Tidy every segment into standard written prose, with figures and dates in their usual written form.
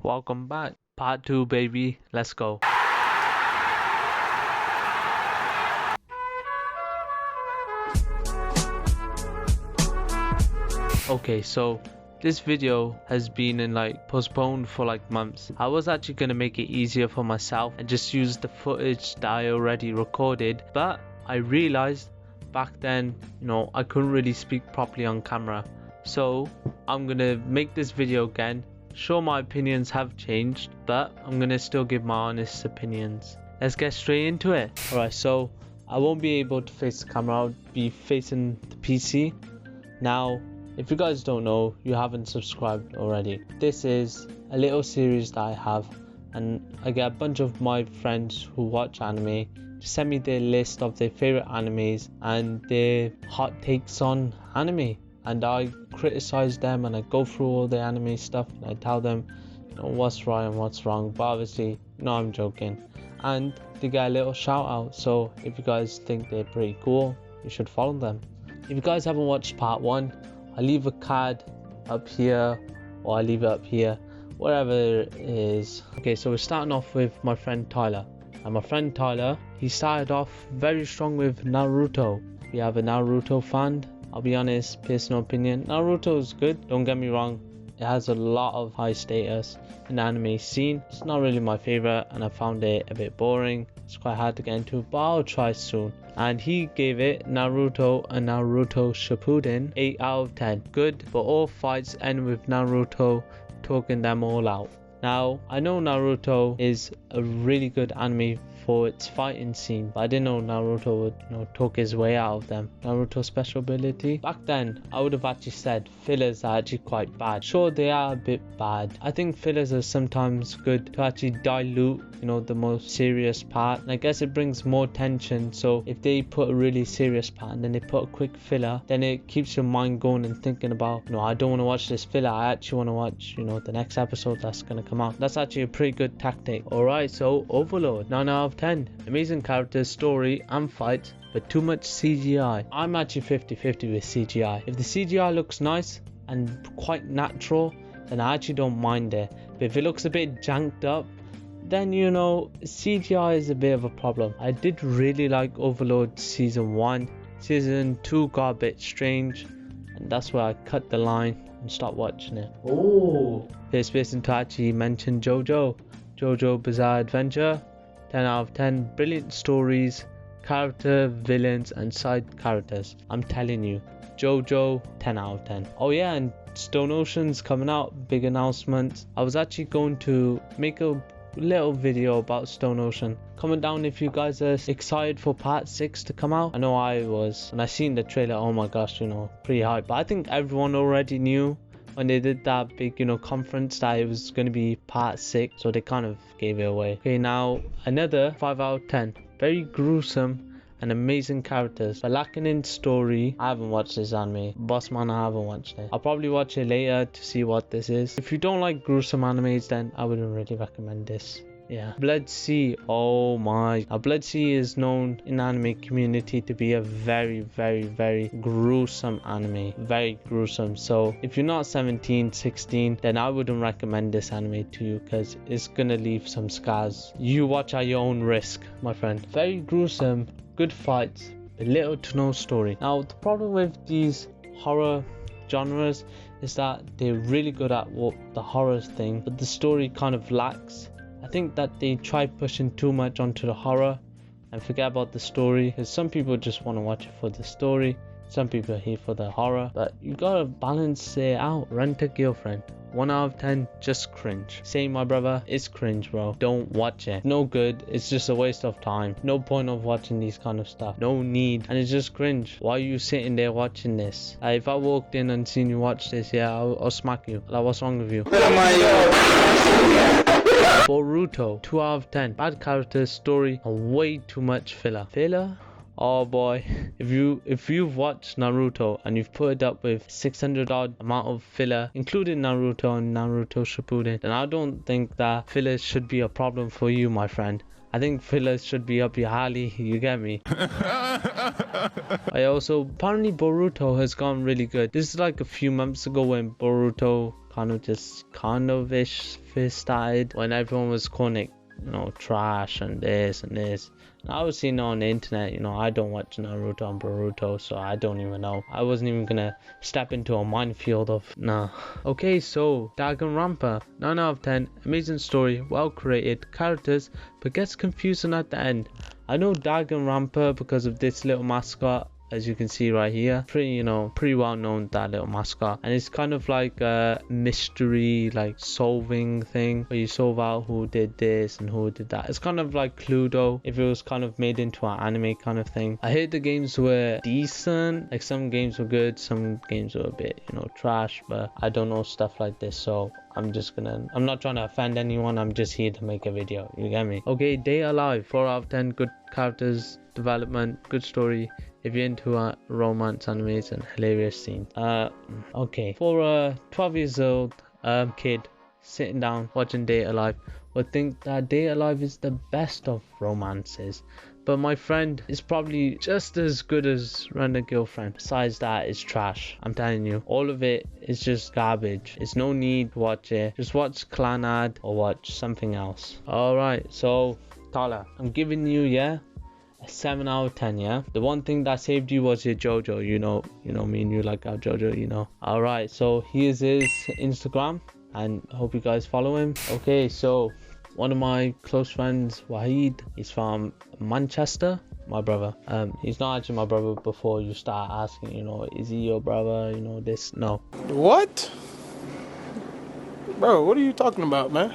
Welcome back. Part 2, baby. Let's go. Okay, so this video has been postponed for months. I was actually gonna make it easier for myself and just use the footage that I already recorded, but I realized back then, I couldn't really speak properly on camera. So I'm gonna make this video again. Sure, my opinions have changed, but I'm gonna still give my honest opinions. Let's get straight into it. Alright, so I won't be able to face the camera. I'll be facing the PC. Now, if you guys don't know, you haven't subscribed already. This is a little series that I have, and I get a bunch of my friends who watch anime to send me their list of their favorite animes and their hot takes on anime. And I criticize them and I go through all the anime stuff and I tell them what's right and what's wrong, but obviously I'm joking, and they get a little shout out. So if you guys think they're pretty cool, you should follow them. If you guys haven't watched part 1, I'll leave a card up here or I'll leave it up here, wherever it is. Okay, so we're starting off with my friend Tyler, and my friend Tyler, he started off very strong with Naruto. We have a Naruto fan. I'll be honest, personal opinion, Naruto is good, don't get me wrong. It has a lot of high status in the anime scene. It's not really my favorite and I found it a bit boring. It's quite hard to get into, but I'll try soon. And he gave it Naruto and Naruto Shippuden 8 out of 10. Good, but all fights end with Naruto talking them all out. Now, I know Naruto is a really good anime for its fighting scene, but I didn't know Naruto would talk his way out of them. Naruto's special ability, back then I would have actually said fillers are actually quite bad. Sure, they are a bit bad. I think fillers are sometimes good to actually dilute the most serious part, and I guess it brings more tension. So if they put a really serious part and then they put a quick filler, then it keeps your mind going and thinking about, I don't want to watch this filler, I actually want to watch the next episode that's going to come out. That's actually a pretty good tactic. Alright, so Overlord, 9 out of 10. Amazing characters, story and fights, but too much CGI. I'm actually 50-50 with CGI. If the CGI looks nice and quite natural, then I actually don't mind it. But if it looks a bit janked up, then CGI is a bit of a problem. I did really like Overlord season 1. Season 2 got a bit strange, and that's where I cut the line and stopped watching it. Oh, first person to actually mention JoJo Bizarre Adventure, 10 out of 10. Brilliant stories, character, villains and side characters. I'm telling you, JoJo, 10 out of 10. Oh yeah, and Stone Ocean's coming out, big announcement. I was actually going to make a little video about Stone Ocean. Comment down if you guys are excited for part 6 to come out. I know I was. When I seen the trailer, oh my gosh, pretty hype. But I think everyone already knew when they did that big conference that it was going to be part 6, so they kind of gave it away. Okay, now another 5 out of 10. Very gruesome and amazing characters, but lacking in story. I haven't watched this anime. Boss man, I haven't watched it. I'll probably watch it later to see what this is. If you don't like gruesome animes, then I wouldn't really recommend this. Yeah, Blood Sea. Oh my. Now Blood Sea is known in the anime community to be a very gruesome anime. Very gruesome. So if you're not 17, 16, then I wouldn't recommend this anime to you, because it's gonna leave some scars. You watch at your own risk, my friend. Very gruesome, good fights, but little to no story. Now the problem with these horror genres is that they're really good at the horror thing, but the story kind of lacks. I think that they try pushing too much onto the horror and forget about the story, because some people just want to watch it for the story, some people are here for the horror, but you gotta balance it out. Rent a Girlfriend, 1 out of 10, just cringe. Same, my brother, it's cringe, bro. Don't watch it. No good. It's just a waste of time. No point of watching these kind of stuff. No need. And it's just cringe. Why are you sitting there watching this? If I walked in and seen you watch this, yeah, I'll smack you. Like, what's wrong with you? Boruto, 2 out of 10. Bad characters, story, and way too much filler. Filler? Oh boy, if you've watched Naruto and you've put it up with 600 odd amount of filler, including Naruto and Naruto Shippuden, then I don't think that fillers should be a problem for you, my friend. I think fillers should be up your alley, you get me? Apparently Boruto has gone really good. This is like a few months ago when Boruto kind of ish first started, when everyone was calling it, trash and this and this. And I was seeing it on the internet. I don't watch Naruto and Boruto, so I don't even know. I wasn't even gonna step into a minefield of nah. Okay, so Danganronpa, 9 out of 10. Amazing story, well created characters, but gets confusing at the end. I know Danganronpa because of this little mascot, as you can see right here. Pretty well known, that little mascot. And it's kind of like a mystery, like solving thing, where you solve out who did this and who did that. It's kind of like Cluedo if it was kind of made into an anime kind of thing. I heard the games were decent. Like some games were good, some games were a bit trash, but I don't know stuff like this, so I'm not trying to offend anyone. I'm just here to make a video, you get me? Okay, Day Alive, 4 out of 10. Good characters, development, good story. If you're into romance animes and hilarious scenes. Okay, for a 12 years old kid sitting down watching Day Alive would think that Day Alive is the best of romances, but my friend is probably just as good as Rent a Girlfriend. Besides that, it's trash. I'm telling you, all of it is just garbage. It's no need to watch it. Just watch Clanad or watch something else. Alright, so Tyler, I'm giving you a 7 out of 10. Yeah, the one thing that saved you was your JoJo. Me and you like our JoJo. Alright, so here's his Instagram, and hope you guys follow him. Okay, so one of my close friends, Wahid, he's from Manchester, my brother. He's not actually my brother. Before you start asking, is he your brother, this, no. What? Bro, what are you talking about, man?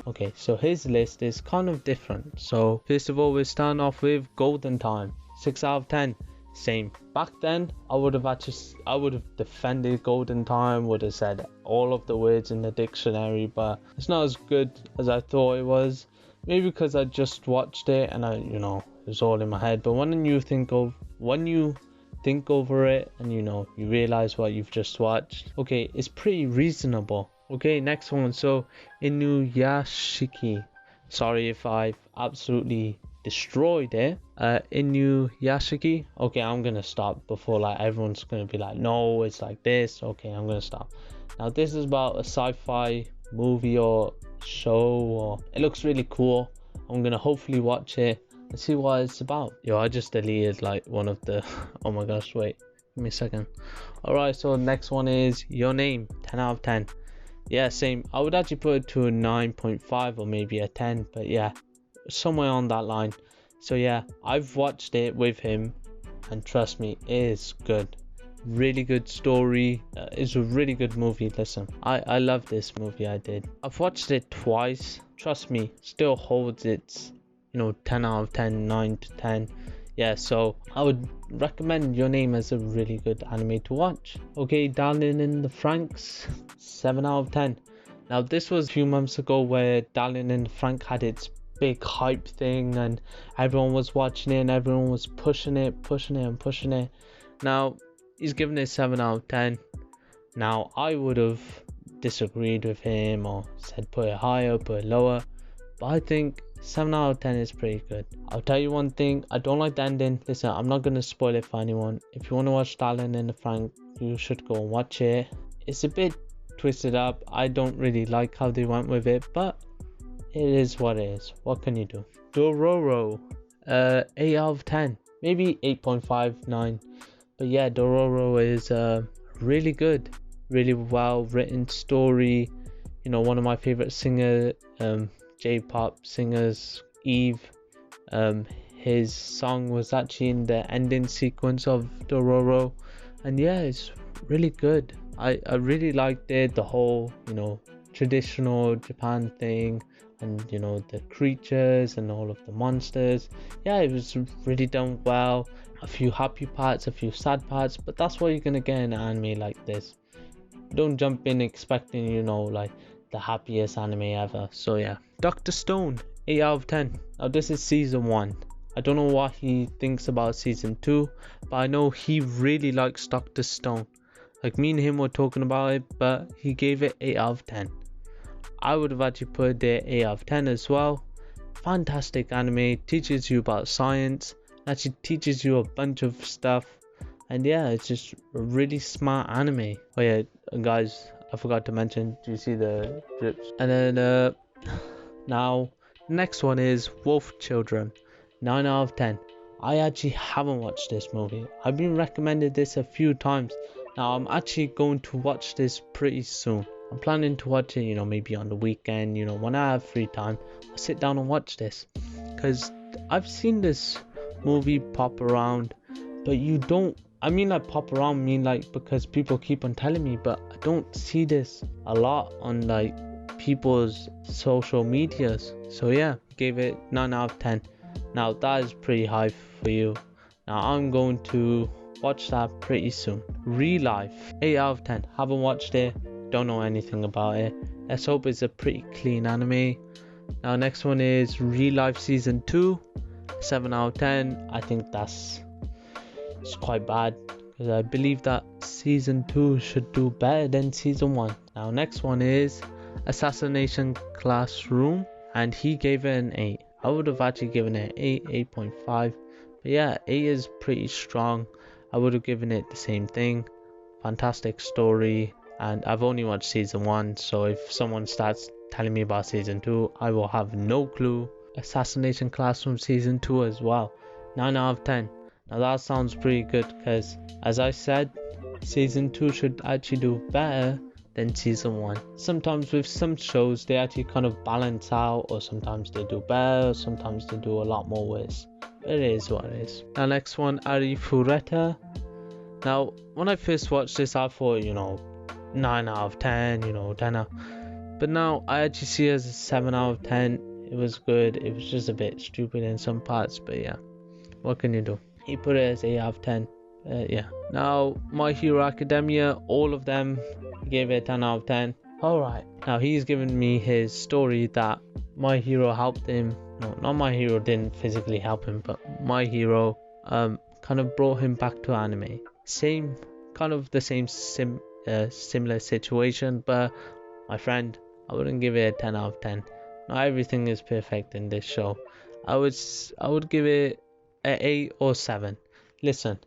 Okay, so his list is kind of different. So first of all, we're starting off with Golden Time, 6 out of 10. Same. Back then, I would have defended Golden Time, would have said all of the words in the dictionary, but it's not as good as I thought it was. Maybe because I just watched it and it was all in my head. But when you think over it and you realize what you've just watched, okay, it's pretty reasonable. Okay, next one. So Inuyashiki, sorry if I've absolutely destroyed it. Inuyashiki. Okay, I'm gonna stop before everyone's gonna be like, no, it's like this. Okay, I'm gonna stop. Now this is about a sci-fi movie or show, or it looks really cool. I'm gonna hopefully watch it and see what it's about. I just deleted one of the oh my gosh, wait, give me a second. Alright, so next one is Your Name, 10 out of 10. Yeah, same. I would actually put it to a 9.5 or maybe a 10, but yeah, somewhere on that line. So yeah, I've watched it with him, and trust me, it is good. Really good story. It's a really good movie. Listen, I love this movie. I've watched it twice. Trust me, still holds its 10 out of 10, 9 to 10. Yeah, so I would recommend Your Name as a really good anime to watch. Okay, Darling in the Franxx, 7 out of 10. Now this was a few months ago where Darling in the Franxx had its big hype thing, and everyone was watching it and everyone was pushing it. Now he's giving it 7 out of 10. Now I would have disagreed with him or said put it higher, put it lower, but I think 7 out of 10 is pretty good. I'll tell you one thing, I don't like the ending. Listen, I'm not going to spoil it for anyone. If you want to watch Darling in the Franxx, you should go and watch it. It's a bit twisted up. I don't really like how they went with it, but it is what it is. What can you do? Dororo, 8 out of 10. Maybe 8.5, 9. But yeah, Dororo is really good. Really well written story. One of my favorite singer, J-pop singers, Eve, his song was actually in the ending sequence of Dororo, and yeah, it's really good. I really liked it, the whole traditional Japan thing, and the creatures and all of the monsters. Yeah, it was really done well. A few happy parts, a few sad parts, but that's what you're gonna get in an anime like this. Don't jump in expecting the happiest anime ever. So yeah, Dr. Stone, 8 out of 10. Now this is season 1. I don't know what he thinks about season 2, but I know he really likes Dr. Stone. Me and him were talking about it, but he gave it 8 out of 10. I would have actually put it 8 out of 10 as well. Fantastic anime, teaches you about science, actually teaches you a bunch of stuff, and yeah, it's just a really smart anime. Oh yeah, guys, I forgot to mention, do you see the drips? And then now next one is Wolf Children, 9 out of 10. I actually haven't watched this movie. I've been recommended this a few times. Now I'm actually going to watch this pretty soon. I'm planning to watch it, maybe on the weekend, when I have free time. I'll sit down and watch this, because I've seen this movie pop around, but I mean like pop around, because people keep on telling me, but I don't see this a lot on like people's social medias. So yeah, gave it 9 out of 10. Now that is pretty high for you. Now I'm going to watch that pretty soon. Real Life, 8 out of 10. Haven't watched it, don't know anything about it. Let's hope it's a pretty clean anime. Now next one is Real Life Season 2, 7 out of 10. I think it's quite bad, because I believe that Season 2 should do better than Season 1. Now next one is Assassination Classroom, and he gave it an 8. I would have actually given it 8.5, but yeah, 8 is pretty strong. I would have given it the same thing. Fantastic story, and I've only watched Season 1, so if someone starts telling me about Season 2, I will have no clue. Assassination Classroom Season 2 as well, 9 out of 10. Now that sounds pretty good, because as I said, Season 2 should actually do better than Season 1. Sometimes with some shows they actually kind of balance out, or sometimes they do better, sometimes they do a lot more worse. It is what it is. Now next one, Ari Fureta. Now when I first watched this, I thought 9 out of 10, 10 out. But now I actually see it as a 7 out of 10. It was good. It was just a bit stupid in some parts, but yeah, what can you do? He put it as 8 out of 10. Yeah. Now My Hero Academia, all of them, he gave it 10 out of 10. Alright, now he's given me his story that My Hero helped him. No, not My Hero didn't physically help him, but My Hero kind of brought him back to anime. Similar situation, but my friend, I wouldn't give it a 10 out of 10. Not everything is perfect in this show. I would give it an 8 or 7. Listen,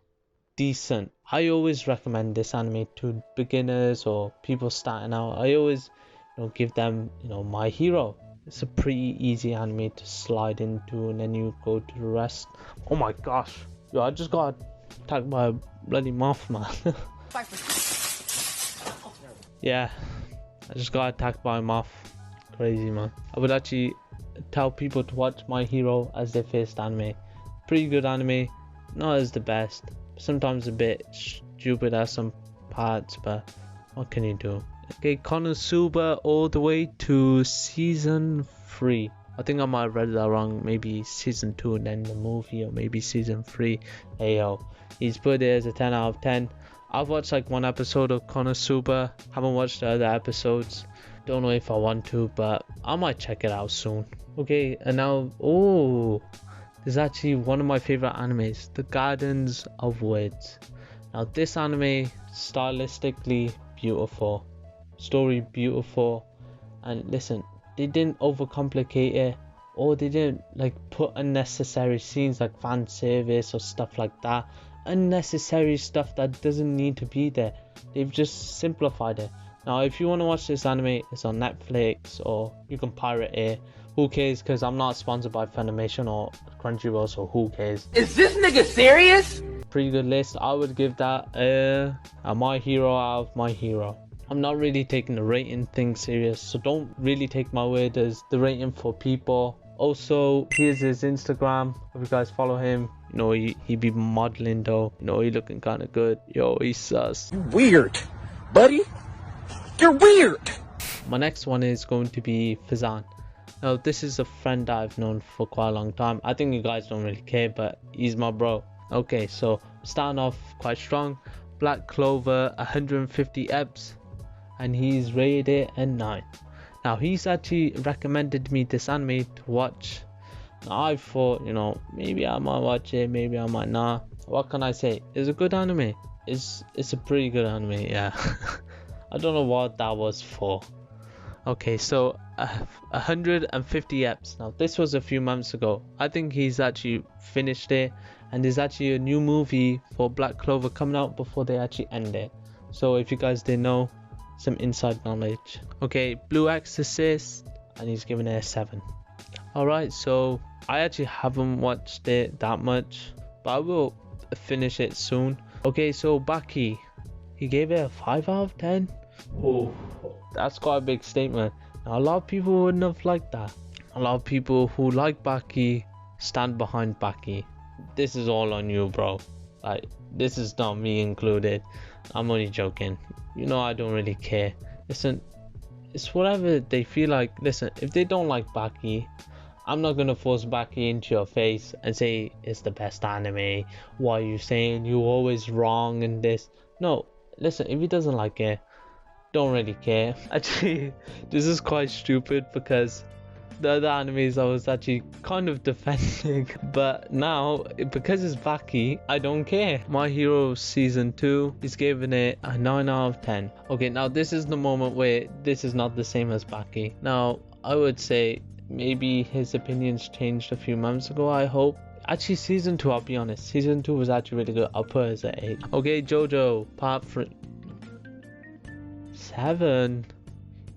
decent. I always recommend this anime to beginners or people starting out. I always give them My Hero. It's a pretty easy anime to slide into, and then you go to the rest. Oh my gosh, I just got attacked by a bloody moth, man. Yeah, I just got attacked by a moth. Crazy, man. I would actually tell people to watch My Hero as their first anime. Pretty good anime, not as the best, sometimes a bit stupid at some parts, but what can you do? Okay, Konosuba all the way to Season 3. I think I might have read that wrong. Maybe Season 2 and then the movie, or maybe Season 3. Hey yo, he's put it as a 10 out of 10. I've watched like one episode of Konosuba, haven't watched the other episodes. Don't know if I want to, but I might check it out soon. Okay, and now, there's actually one of my favorite animes, The Gardens of Words. Now this anime, stylistically beautiful, story beautiful, and listen, they didn't overcomplicate it, or they didn't like put unnecessary scenes like fan service or stuff like that. Unnecessary stuff that doesn't need to be there. They've just simplified it. Now if you want to watch this anime, it's on Netflix, or you can pirate it. Who cares, because I'm not sponsored by Funimation or Crunchyroll, so who cares? Is this nigga serious? Pretty good list. I would give that a My Hero out of My Hero. I'm not really taking the rating thing serious, so don't really take my word as the rating for people. Also, here's his Instagram. If you guys follow him, he be modeling though. He looking kind of good. Yo, he's sus. You weird, buddy. You're weird. My next one is going to be Fazan. Now, this is a friend that I've known for quite a long time. I think you guys don't really care, but he's my bro. Okay, so starting off quite strong. Black Clover, 150 eps, and he's rated it a 9. Now, he's actually recommended me this anime to watch. Now, I thought, maybe I might watch it, maybe I might not. What can I say? It's a good anime. It's a pretty good anime, yeah. I don't know what that was for. Okay, so 150 eps. Now this was a few months ago. I think he's actually finished it, and there's actually a new movie for Black Clover coming out before they actually end it. So if you guys didn't know, some inside knowledge. Okay, Blue Exorcist, and he's giving it a 7. Alright, so I actually haven't watched it that much, but I will finish it soon. Okay, so Baki, he gave it a 5 out of 10. Oh, that's quite a big statement. Now, a lot of people wouldn't have liked that. A lot of people who like Baki stand behind Baki. This is all on you, bro. Like, this is not me included. I'm only joking. You know, I don't really care. Listen, it's whatever they feel like. Listen, if they don't like Baki, I'm not gonna force Baki into your face and say it's the best anime. Why are you saying you're always wrong in this? No, listen, if he doesn't like it, don't really care. Actually, this is quite stupid because the other animes I was actually kind of defending, but now because it's Baki, I don't care. My Hero season 2 is giving it a 9 out of 10. Okay, now this is the moment where this is not the same as Baki. Now I would say maybe his opinions changed a few months ago, I hope. Actually, season 2, I'll be honest, season 2 was actually really good. I'll put it as an 8. Okay, JoJo part 7.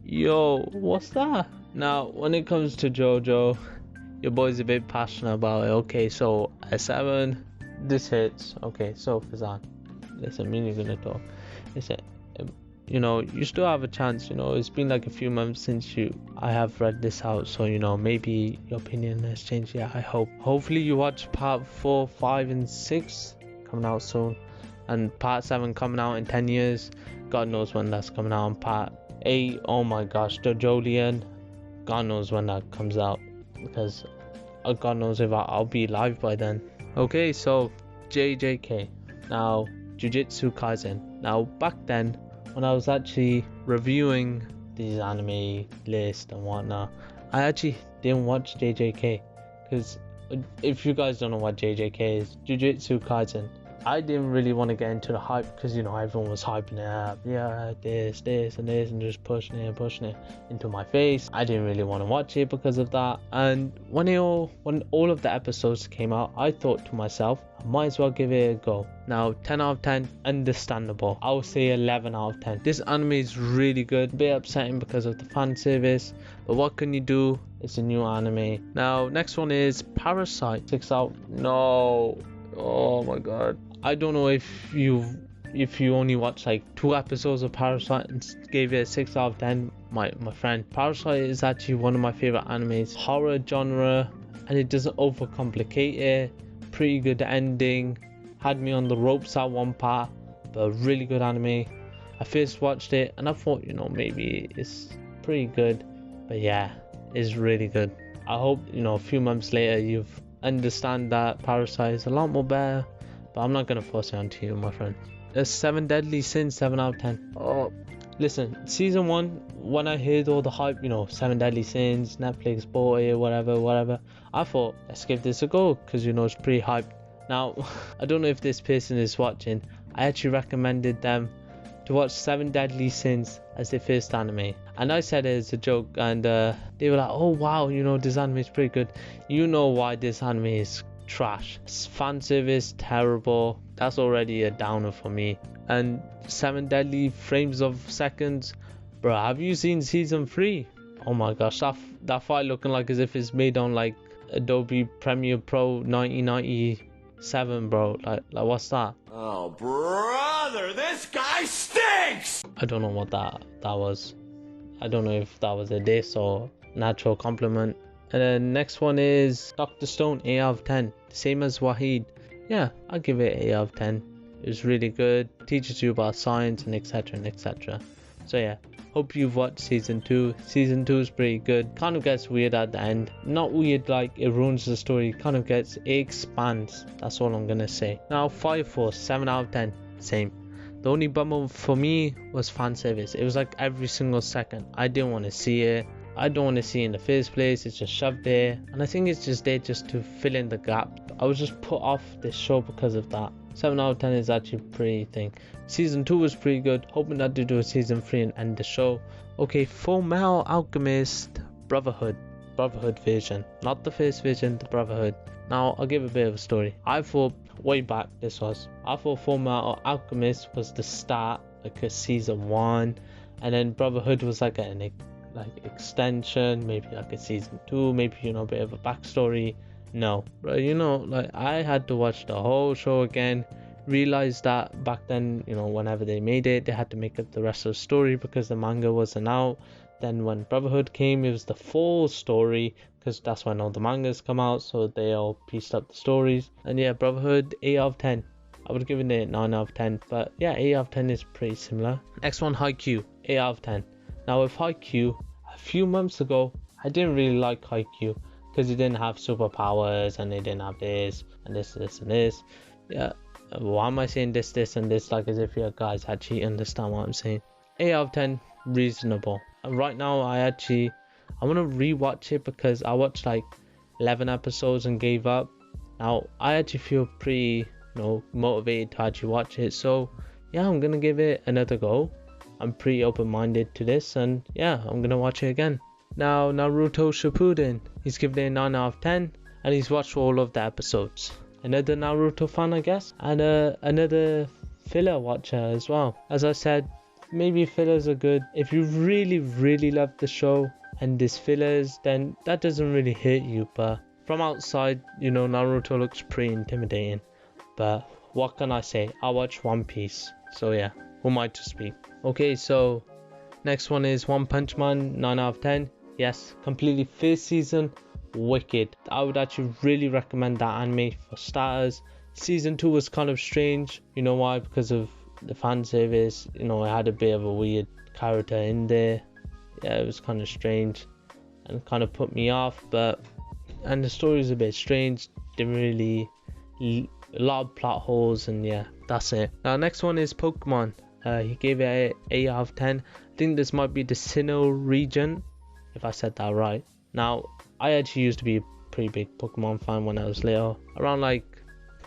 Yo, what's that? Now, when it comes to JoJo, your boy's a bit passionate about it. Okay, so a 7, this hits. Okay, so Fazan, listen, me and you're gonna talk. Listen, you know, you still have a chance. You know, it's been like a few months since I have read this out, so you know, maybe your opinion has changed. Yeah, I hope. Hopefully you watch part 4, 5 and 6 coming out soon, and part 7 coming out in 10 years. God knows when that's coming out. And part 8, oh my gosh, the Jolian, God knows when that comes out, because God knows if I'll be live by then. Okay, so JJK, now Jujutsu Kaisen. Now back then, when I was actually reviewing these anime lists and whatnot, I actually didn't watch JJK, because if you guys don't know what JJK is, Jujutsu Kaisen, I didn't really want to get into the hype because, you know, everyone was hyping it up. Yeah, this and this, and just pushing it into my face. I didn't really want to watch it because of that. And when all of the episodes came out, I thought to myself, I might as well give it a go. Now, 10 out of 10, understandable. I would say 11 out of 10. This anime is really good. A bit upsetting because of the fan service, but what can you do? It's a new anime. Now, next one is Parasite. 6 out. No. Oh my god. I don't know if you only watched like 2 episodes of Parasite and gave it a 6 out of 10, my friend. Parasite is actually one of my favorite animes. Horror genre, and it doesn't overcomplicate it. Pretty good ending. Had me on the ropes at one part, but really good anime. I first watched it and I thought, you know, maybe it's pretty good, but yeah, it's really good. I hope, you know, a few months later you've understand that Parasite is a lot more better, but I'm not gonna force it onto you, my friend. 7 Deadly Sins, 7 out of 10. Oh, listen, season 1, when I heard all the hype, you know, 7 Deadly Sins, Netflix bought it, whatever, I thought, let's give this a go, because, you know, it's pretty hyped. Now, I don't know if this person is watching. I actually recommended them to watch 7 Deadly Sins as their first anime, and I said it as a joke, and they were like, oh wow, you know, this anime is pretty good. You know why this anime is trash. It's fan service, terrible. That's already a downer for me. And 7 Deadly Frames of Seconds, bro, have you seen season 3? Oh my gosh, that fight looking like as if it's made on like Adobe Premiere Pro 1997, bro. Like what's that? Oh, brother, this guy stinks! I don't know what that was. I don't know if that was a diss or natural compliment. And then next one is Dr. Stone, 8 out of 10. Same as Wahid. Yeah, I'll give it 8 out of 10. It was really good. Teaches you about science and etc. So yeah, hope you've watched season 2. Season 2 is pretty good. Kind of gets weird at the end. Not weird like it ruins the story. It expands. That's all I'm gonna say. Now Fire Force, 7 out of 10. Same. The only bummer for me was fan service. It was like every single second. I didn't want to see it. I don't want to see it in the first place. It's just shoved there, and I think it's just there just to fill in the gap. I was just put off this show because of that. 7 out of 10 is actually pretty thing. Season 2 was pretty good. Hoping that they do a season 3 and end the show. Okay, Full Metal Alchemist Brotherhood version, not the first version, the Brotherhood. Now I'll give a bit of a story. I thought way back I thought Full Metal Alchemist was the start, like a season 1, and then Brotherhood was like extension, maybe like a season 2, maybe, you know, a bit of a backstory. No, bro, you know, like I had to watch the whole show again. Realized that back then, you know, whenever they made it, they had to make up the rest of the story because the manga wasn't out. Then when Brotherhood came, it was the full story because that's when all the mangas come out, so they all pieced up the stories. And yeah, Brotherhood 8 out of 10. I would have given it 9 out of 10, but yeah, 8 out of 10 is pretty similar. Next one, Haikyuu, 8 out of 10. Now with Haikyuu, a few months ago, I didn't really like Haikyuu because it didn't have superpowers and it didn't have this and this and this. Yeah, why am I saying this and this like as if you guys actually understand what I'm saying? 8 out of 10, reasonable. Right now I want to rewatch it because I watched like 11 episodes and gave up. Now I actually feel pretty, you know, motivated to actually watch it, so yeah, I'm gonna give it another go. I'm pretty open-minded to this, and yeah, I'm gonna watch it again. Now Naruto Shippuden, he's given it a 9 out of 10 and he's watched all of the episodes. Another Naruto fan, I guess, and another filler watcher as well. As I said, maybe fillers are good. If you really love the show and there's fillers, then that doesn't really hurt you, but from outside, you know, Naruto looks pretty intimidating. But what can I say? I watch One Piece, so yeah, who am I to speak? Okay, so next one is One Punch Man, 9 out of 10. Yes, completely first season, wicked. I would actually really recommend that anime for starters. Season 2 was kind of strange. You know why? Because of the fan service. You know, it had a bit of a weird character in there. Yeah, it was kind of strange and kind of put me off, and the story is a bit strange. Didn't really, a lot of plot holes, and yeah, that's it. Now next one is Pokemon. He gave it an 8 out of 10. I think this might be the Sinnoh region, if I said that right. Now I actually used to be a pretty big Pokemon fan when I was little, around like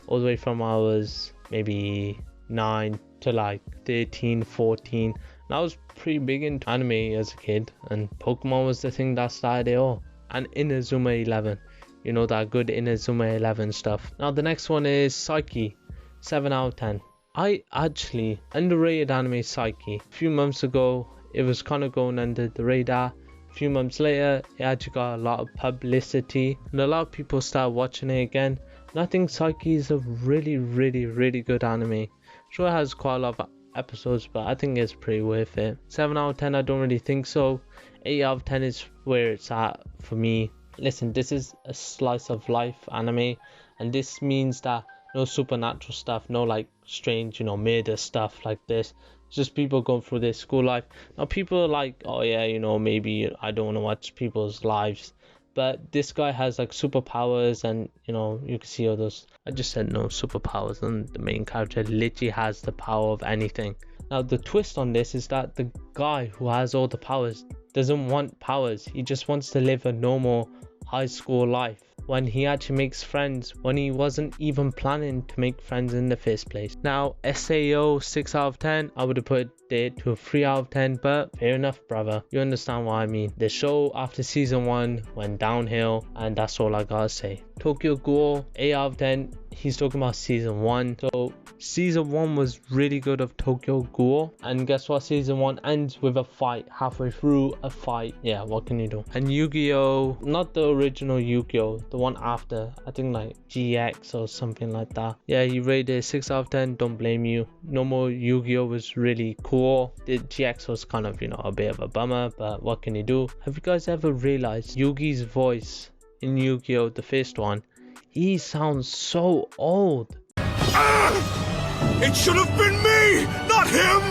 all the way from I was maybe 9 to like 13, 14. And I was pretty big into anime as a kid, and Pokemon was the thing that started it all. And Inazuma 11, you know, that good Inazuma 11 stuff. Now the next one is Psyche, 7 out of 10. I actually underrated anime Psyche. A few months ago it was kind of going under the radar. A few months later it actually got a lot of publicity and a lot of people started watching it again. And I think Psyche is a really good anime. Sure, it has quite a lot of episodes, but I think it's pretty worth it. 7 out of 10, I don't really think so. 8 out of 10 is where it's at for me. Listen, this is a slice of life anime, and this means that no supernatural stuff, no like strange, you know, murder stuff like this. It's just people going through their school life. Now people are like, oh yeah, you know, maybe I don't want to watch people's lives, but this guy has like superpowers, and you know, you can see all those. I just said no superpowers, and the main character literally has the power of anything. Now the twist on this is that the guy who has all the powers doesn't want powers. He just wants to live a normal high school life, when he actually makes friends when he wasn't even planning to make friends in the first place. Now SAO 6 out of 10, I would have put it to a 3 out of 10, but fair enough, brother, you understand what I mean. The show after season 1 went downhill, and that's all I gotta say. Tokyo Ghoul, 8 out of 10. He's talking about season 1. So season 1 was really good of Tokyo Ghoul, and guess what? Season 1 ends with a fight. Halfway through a fight. Yeah, what can you do? And Yu-Gi-Oh, not the original Yu-Gi-Oh, the one after, I think like GX or something like that. Yeah, he rated 6 out of 10. Don't blame you. Normal Yu-Gi-Oh was really cool. The GX was kind of, you know, a bit of a bummer, but what can you do? Have you guys ever realized Yugi's voice in Yu-Gi-Oh, the first one, he sounds so old. It should have been me, not him!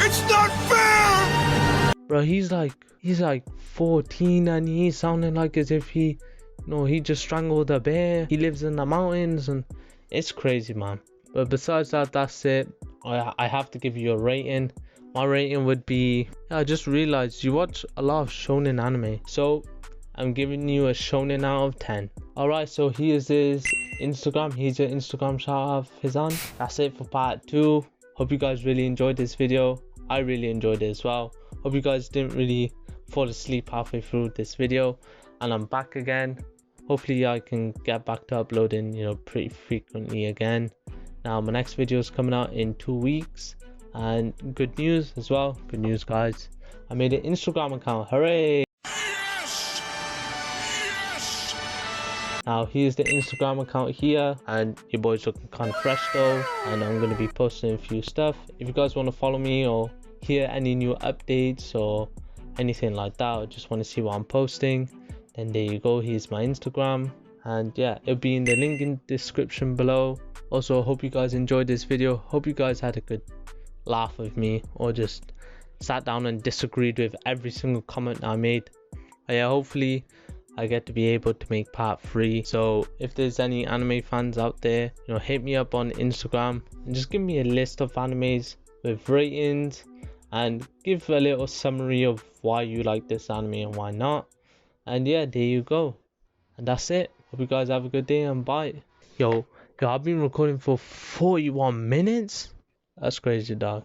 It's not fair! Bro, he's like 14 and he's sounding like as if he, you know, he just strangled a bear. He lives in the mountains, and it's crazy, man. But besides that, that's it. I have to give you a rating. My rating would be, I just realized you watch a lot of shonen anime, so I'm giving you a shonen out of 10. Alright, so here's his Instagram. Here's your Instagram shout out of his on. That's it for part 2. Hope you guys really enjoyed this video. I really enjoyed it as well. Hope you guys didn't really fall asleep halfway through this video, and I'm back again. Hopefully I can get back to uploading, you know, pretty frequently again. Now my next video is coming out in 2 weeks. And good news as well, good news guys, I made an Instagram account. Hooray! Now here's the Instagram account here, and your boy's looking kind of fresh though, and I'm going to be posting a few stuff. If you guys want to follow me or hear any new updates or anything like that, or just want to see what I'm posting, then there you go, here's my Instagram. And yeah, it'll be in the link in the description below. Also, hope you guys enjoyed this video. Hope you guys had a good laugh with me, or just sat down and disagreed with every single comment I made. But yeah, hopefully I get to be able to make part 3. So if there's any anime fans out there, you know, hit me up on Instagram and just give me a list of animes with ratings, and give a little summary of why you like this anime and why not. And yeah, there you go. And that's it. Hope you guys have a good day, and bye. Yo, I've been recording for 41 minutes. That's crazy, dog.